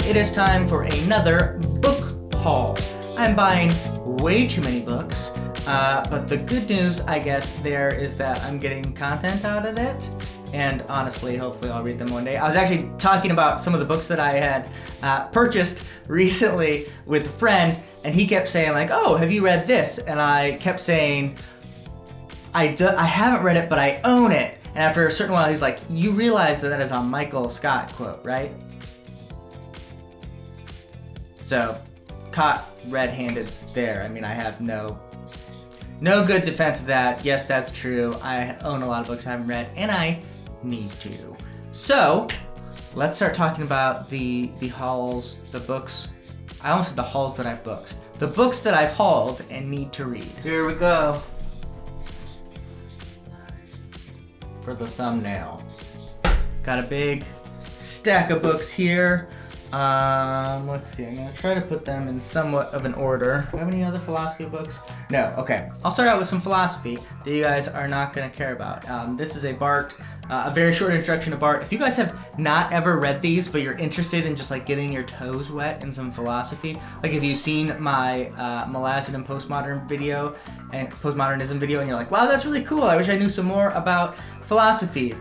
it is time for another book haul. I'm buying way too many books, but the good news, I guess, there is that I'm getting content out of it, and honestly, hopefully I'll read them one day. I was actually talking about some of the books that I had purchased recently with a friend, and he kept saying like, oh, have you read this? And I kept saying, I haven't read it, but I own it. And after a certain while, he's like, you realize that is a Michael Scott quote, right? So, caught red-handed there. I mean, I have no good defense of that. Yes, that's true. I own a lot of books I haven't read, and I need to. So, let's start talking about the hauls, the books. I almost said the hauls that I've booked. The books that I've hauled and need to read. Here we go. For the thumbnail. Got a big stack of books here. Let's see, I'm gonna try to put them in somewhat of an order. Do I have any other philosophy books? No, okay. I'll start out with some philosophy that you guys are not gonna care about. This is a Bart, a very short introduction to Bart. If you guys have not ever read these, but you're interested in just like getting your toes wet in some philosophy, like if you've seen my Malazan and postmodernism video, and you're like, wow, that's really cool. I wish I knew some more about philosophy.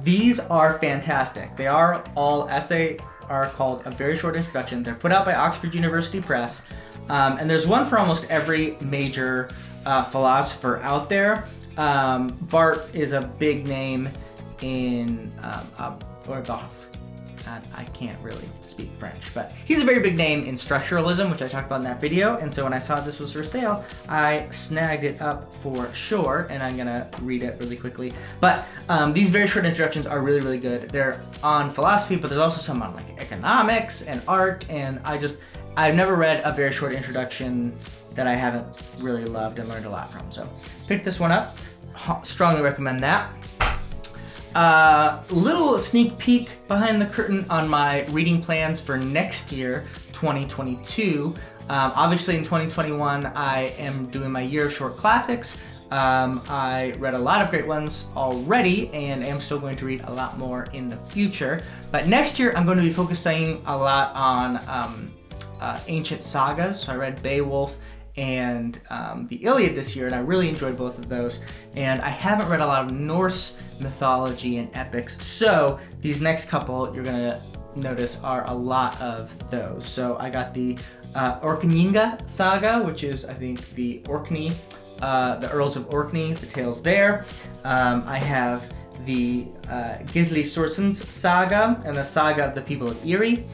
These are fantastic. They are all, as they are called, a very short introduction. They're put out by Oxford University Press, and there's one for almost every major philosopher out there. Bart is a big name in I can't really speak French, but he's a very big name in structuralism, which I talked about in that video. And so when I saw this was for sale, I snagged it up for sure, and I'm gonna read it really quickly. But these very short introductions are really, really good. They're on philosophy, but there's also some on like economics and art, and I've never read a very short introduction that I haven't really loved and learned a lot from. So pick this one up, strongly recommend that. Little sneak peek behind the curtain on my reading plans for next year, 2022. Obviously in 2021, I am doing my year of short classics. I read a lot of great ones already, and am still going to read a lot more in the future. But next year, I'm going to be focusing a lot on ancient sagas. So I read Beowulf and the Iliad this year, and I really enjoyed both of those. And I haven't read a lot of Norse mythology and epics, so these next couple you're gonna notice are a lot of those. So I got the Orkneyinga saga, which is, I think, the Orkney, the Earls of Orkney, the tales there. I have the Gisli Sorsens saga and the saga of the people of Erie.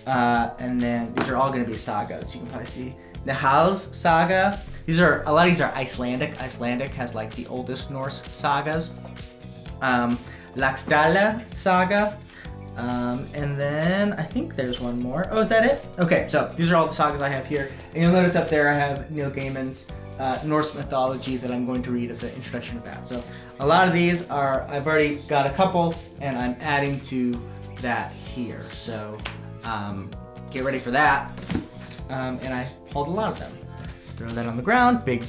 And then these are all going to be sagas. You can probably see the Hals saga. A lot of these are Icelandic. Icelandic has like the oldest Norse sagas. Laxdala saga. And then I think there's one more. Oh, is that it? Okay, so these are all the sagas I have here. And you'll notice up there I have Neil Gaiman's Norse mythology that I'm going to read as an introduction to that. So a lot of these I've already got a couple, and I'm adding to that here. So get ready for that. And I hauled a lot of them. Throw that on the ground, big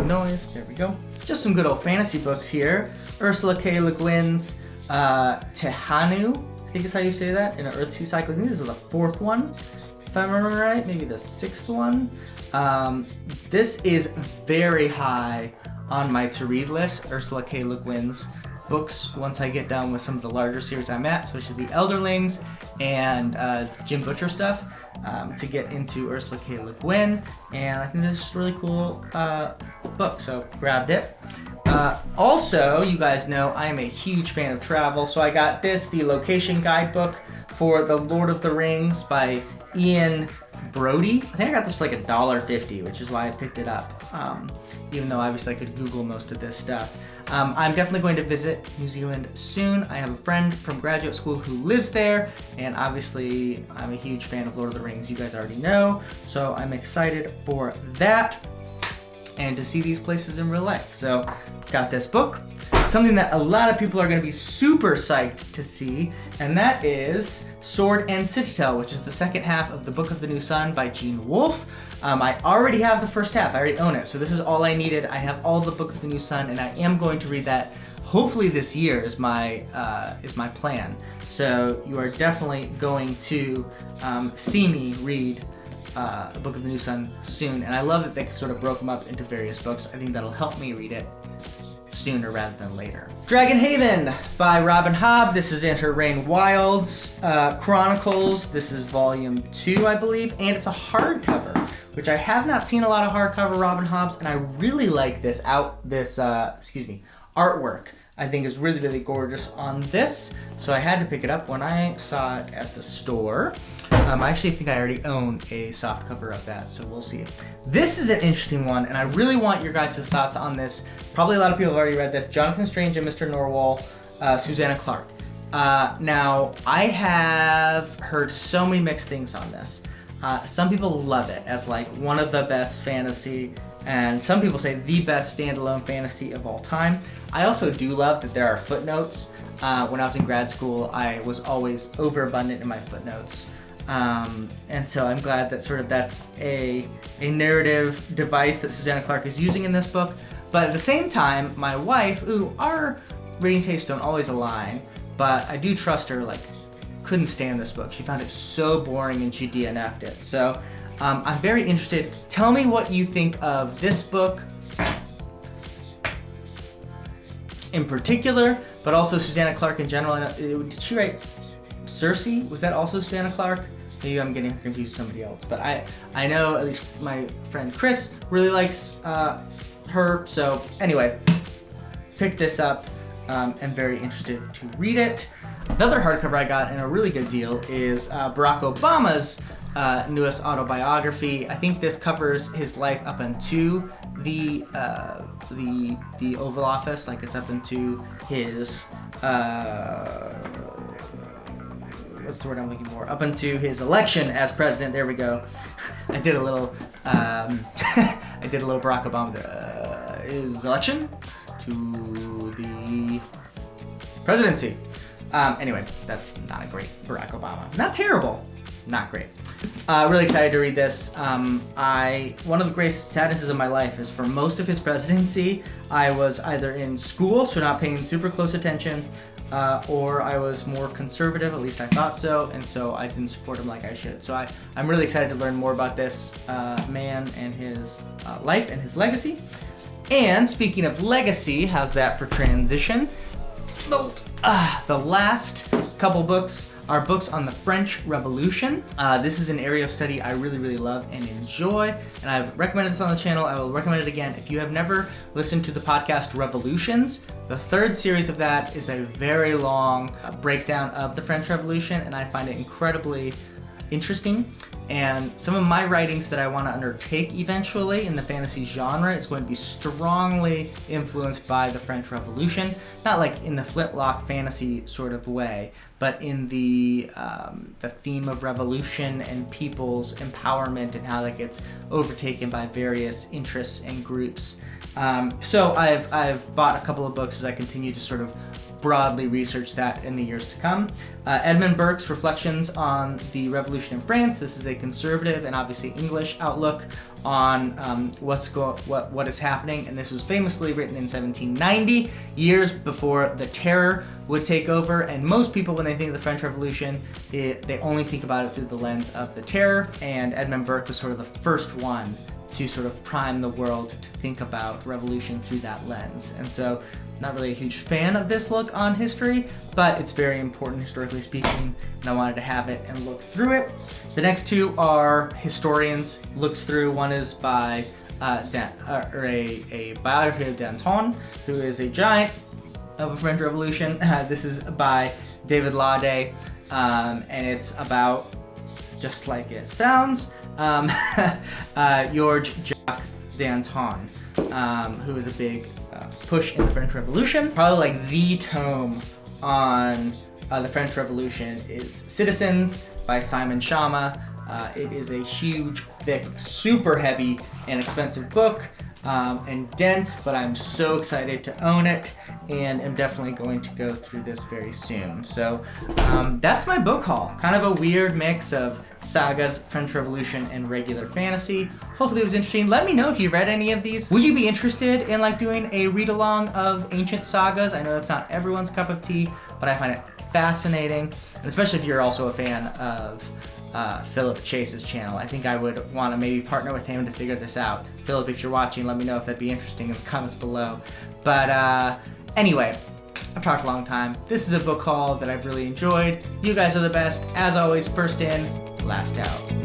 noise, there we go. Just some good old fantasy books here. Ursula K. Le Guin's Tehanu, I think is how you say that, in an Earthsea cycle. I think this is the fourth one, if I remember right, maybe the sixth one. This is very high on my to-read list, Ursula K. Le Guin's books, once I get done with some of the larger series I'm at, especially the Elderlings and Jim Butcher stuff, to get into Ursula K. Le Guin. And I think this is just a really cool book, so grabbed it. Also, you guys know I am a huge fan of travel, so I got this, the location guidebook for The Lord of the Rings by Ian Brody. I think I got this for like $1.50, which is why I picked it up, even though obviously I could Google most of this stuff. I'm definitely going to visit New Zealand soon. I have a friend from graduate school who lives there, and obviously I'm a huge fan of Lord of the Rings, you guys already know, so I'm excited for that and to see these places in real life. So got this book, something that a lot of people are going to be super psyched to see, and that is Sword and Citadel, which is the second half of the Book of the New Sun by Gene Wolfe. I already have the first half, I already own it, so this is all I needed. I have all the Book of the New Sun, and I am going to read that hopefully this year is my plan. So you are definitely going to see me read A Book of the New Sun soon, and I love that they sort of broke them up into various books. I think that'll help me read it sooner rather than later. Dragon Haven by Robin Hobb. This is Enter Rain Wild's Chronicles. This is volume 2, I believe, and it's a hardcover, which I have not seen a lot of hardcover Robin Hobbs, and I really like this artwork. I think is really, really gorgeous on this, so I had to pick it up when I saw it at the store. I actually think I already own a soft cover of that, so we'll see. This is an interesting one, and I really want your guys' thoughts on this. Probably a lot of people have already read this. Jonathan Strange and Mr. Norwell, Susanna Clarke. Now, I have heard so many mixed things on this. Some people love it as like one of the best fantasy, and some people say the best standalone fantasy of all time. I also do love that there are footnotes. When I was in grad school, I was always overabundant in my footnotes. And so I'm glad that sort of that's a narrative device that Susanna Clarke is using in this book. But at the same time, my wife, our reading tastes don't always align, but I do trust her, like, couldn't stand this book. She found it so boring and she DNF'd it. So I'm very interested. Tell me what you think of this book in particular, but also Susanna Clarke in general. Did she write Circe? Was that also Susanna Clarke? Maybe I'm getting confused with somebody else. But I know at least my friend Chris really likes her. So anyway, picked this up. I'm very interested to read it. Another hardcover I got in a really good deal is Barack Obama's newest autobiography. I think this covers his life up into the Oval Office, like it's up into his what's the word I'm looking for? Up into his election as president. There we go. I did a little Barack Obama there. His election to the presidency. Anyway, that's not a great Barack Obama. Not terrible, not great. Really excited to read this. One of the greatest sadnesses of my life is for most of his presidency, I was either in school, so not paying super close attention, or I was more conservative, at least I thought so, and so I didn't support him like I should. So I'm really excited to learn more about this man and his life and his legacy. And speaking of legacy, how's that for transition? The last couple books are books on the French Revolution. This is an area of study I really, really love and enjoy, and I've recommended this on the channel. I will recommend it again. If you have never listened to the podcast Revolutions, the third series of that is a very long breakdown of the French Revolution, and I find it incredibly interesting. And some of my writings that I want to undertake eventually in the fantasy genre is going to be strongly influenced by the French Revolution. Not like in the flintlock fantasy sort of way, but in the theme of revolution and people's empowerment and how that gets overtaken by various interests and groups. So I've bought a couple of books as I continue to sort of broadly research that in the years to come. Edmund Burke's Reflections on the Revolution in France. This is a conservative and obviously English outlook on what is happening, and this was famously written in 1790, years before the Terror would take over. And most people, when they think of the French Revolution, they only think about it through the lens of the Terror, and Edmund Burke was sort of the first one to sort of prime the world to think about revolution through that lens. And so, not really a huge fan of this look on history, but it's very important historically speaking, and I wanted to have it and look through it. The next two are historians looks through. One is by a biography of Danton, who is a giant of the French Revolution. This is by David Laude, and it's about, just like it sounds, Georges Jacques Danton, who is a big push in the French Revolution. Probably like the tome on the French Revolution is Citizens by Simon Schama. It is a huge, thick, super heavy and expensive book. and dense, but I'm so excited to own it, and am definitely going to go through this very soon. So that's my book haul. Kind of a weird mix of sagas, French Revolution, and regular fantasy. Hopefully it was interesting. Let me know if you read any of these. Would you be interested in like doing a read-along of ancient sagas? I know that's not everyone's cup of tea, but I find it fascinating, and especially if you're also a fan of Philip Chase's channel. I think I would want to maybe partner with him to figure this out. Philip, if you're watching, let me know if that'd be interesting in the comments below. But anyway, I've talked a long time. This is a book haul that I've really enjoyed. You guys are the best. As always, first in, last out.